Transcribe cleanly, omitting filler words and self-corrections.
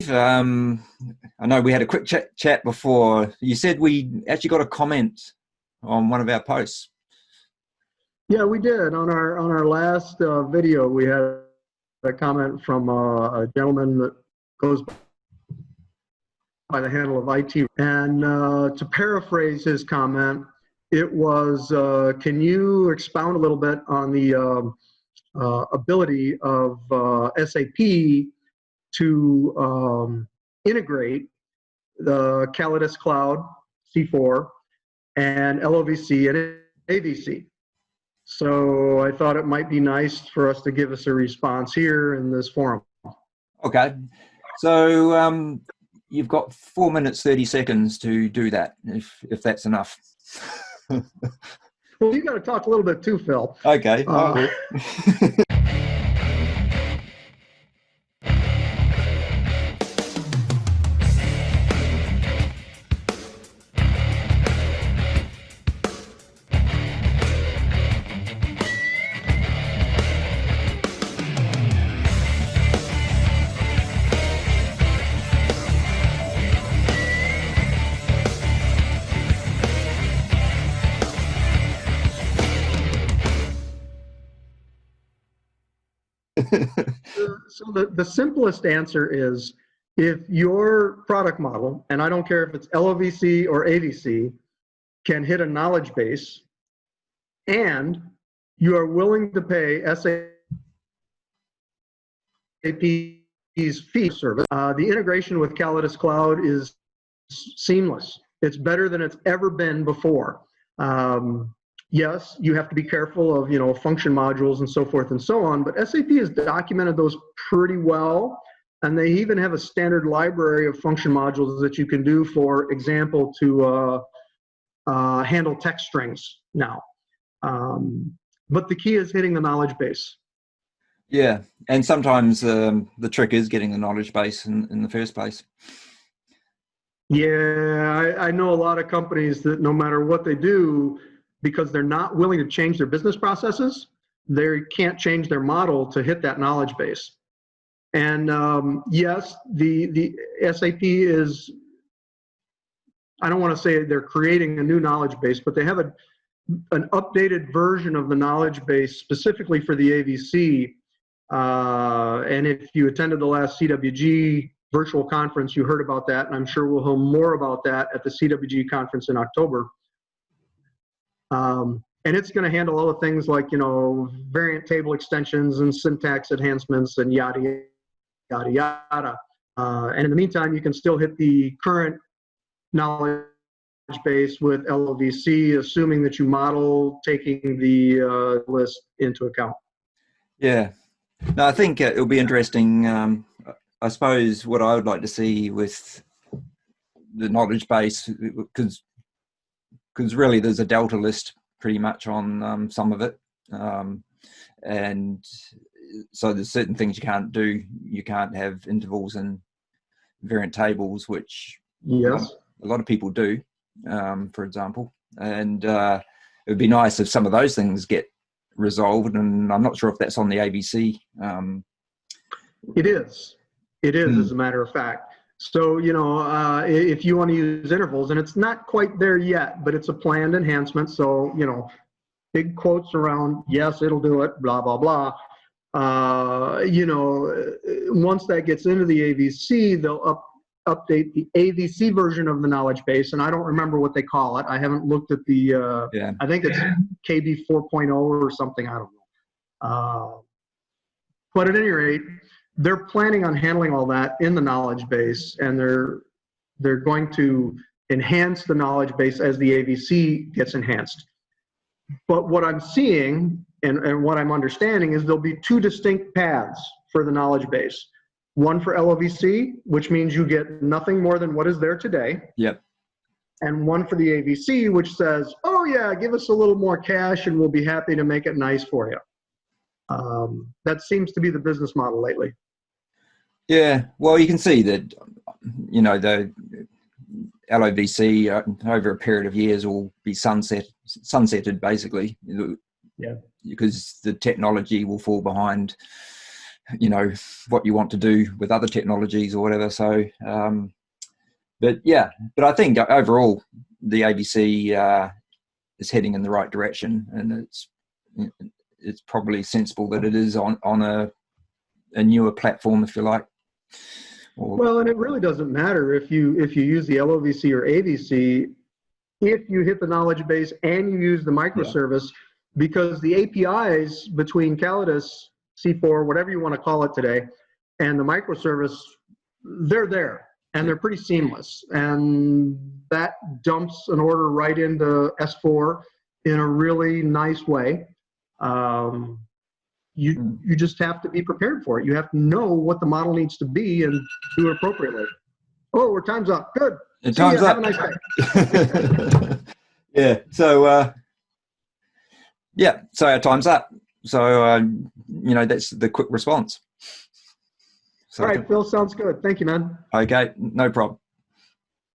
Steve. I know we had a quick chat before. You said we actually got a comment on one of our posts. Yeah, we did. On our last video, we had a comment from a gentleman that goes by the handle of IT. And to paraphrase his comment, it was, can you expound a little bit on the ability of SAP to integrate the Callidus Cloud, C4, and LOVC and AVC. So I thought it might be nice for us to give us a response here in this forum. Okay. So you've got 4 minutes, 30 seconds to do that, if that's enough. Well, you got to talk a little bit too, Phil. Okay. So the simplest answer is, if your product model, and I don't care if it's LOVC or AVC, can hit a knowledge base, and you are willing to pay SAP's fee service, the integration with Callidus Cloud is seamless. It's better than it's ever been before. Yes, you have to be careful of, function modules and so forth and so on, but SAP has documented those pretty well, and they even have a standard library of function modules that you can do, for example, to handle text strings now. But the key is hitting the knowledge base. Yeah, and sometimes the trick is getting the knowledge base in the first place. Yeah, I know a lot of companies that no matter what they do, because they're not willing to change their business processes, they can't change their model to hit that knowledge base. And yes, the SAP is, I don't want to say they're creating a new knowledge base, but they have an updated version of the knowledge base specifically for the AVC. And if you attended the last CWG virtual conference, you heard about that, and I'm sure we'll hear more about that at the CWG conference in October. And it's going to handle all the things like, variant table extensions and syntax enhancements and yada, yada, yada. And in the meantime, you can still hit the current knowledge base with LOVC, assuming that you model taking the list into account. Yeah. No, I think it'll be interesting. I suppose what I would like to see with the knowledge base, because really there's a delta list pretty much on some of it, and so there's certain things you can't do. You can't have intervals and variant tables, which yes, a lot of people do, for example, and it would be nice if some of those things get resolved, and I'm not sure if that's on the AVC. It is, as a matter of fact. So, if you want to use intervals, and it's not quite there yet, but it's a planned enhancement. So, big quotes around, yes, it'll do it, blah, blah, blah. Once that gets into the AVC, they'll update the AVC version of the knowledge base. And I don't remember what they call it. I haven't looked at the, I think it's KB 4.0 or something. I don't know. But at any rate, they're planning on handling all that in the knowledge base, and they're going to enhance the knowledge base as the AVC gets enhanced. But what I'm seeing and what I'm understanding is there'll be two distinct paths for the knowledge base. One for LOVC, which means you get nothing more than what is there today. Yep. And one for the AVC, which says, oh yeah, give us a little more cash and we'll be happy to make it nice for you. That seems to be the business model lately. Yeah, well, you can see that, the LOVC over a period of years will be sunsetted basically. Yeah. Because the technology will fall behind you know, what you want to do with other technologies or whatever. So, but I think overall the AVC is heading in the right direction, and it's probably sensible that it is on a newer platform, if you like. Well, and it really doesn't matter if you use the LOVC or AVC, if you hit the knowledge base and you use the microservice, because the APIs between Callidus, C4, whatever you want to call it today, and the microservice, they're there and they're pretty seamless. And that dumps an order right into S4 in a really nice way. You just have to be prepared for it. You have to know what the model needs to be and do it appropriately. Oh, we're time's up. Good. Time's up. Have a nice day. Yeah. So, so our time's up. So, you know, that's the quick response. So, all right, Phil, sounds good. Thank you, man. Okay, no problem.